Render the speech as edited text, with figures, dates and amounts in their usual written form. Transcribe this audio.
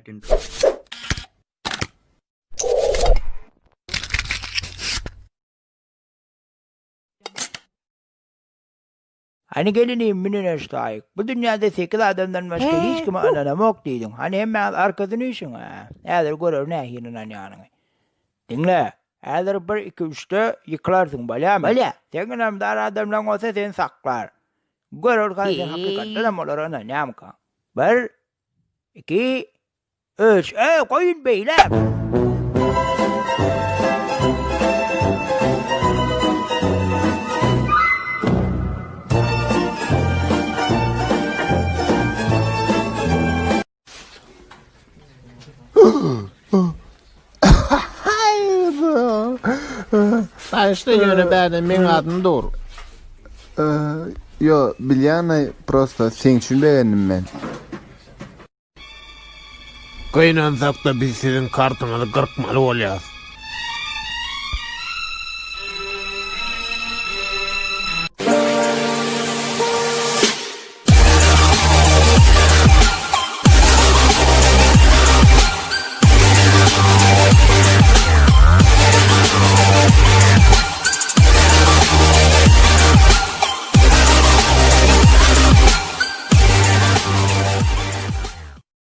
edin. Hani gelineyim münine şahik. Bu dünyada 8 adamdan başka hiç kime ananam yok deydin. Hani hemen arkasını işin ha. Eğer görür ne hinin anyanını. Dinle. Eğer 1, 2, 3'te yıkılarsın balya mı? Balya. Senin amdar adamdan olsa seni saklar. Görür kan sen hakikaten ama olur ananyam kan. 1, 2, 3. Koyun beyler. Taşta göre benim men adım doğru. Yo, bilýän prosta sen üçin beğendim men. Kıynansakda biz sizin kartınızı kırpmalı olyaz.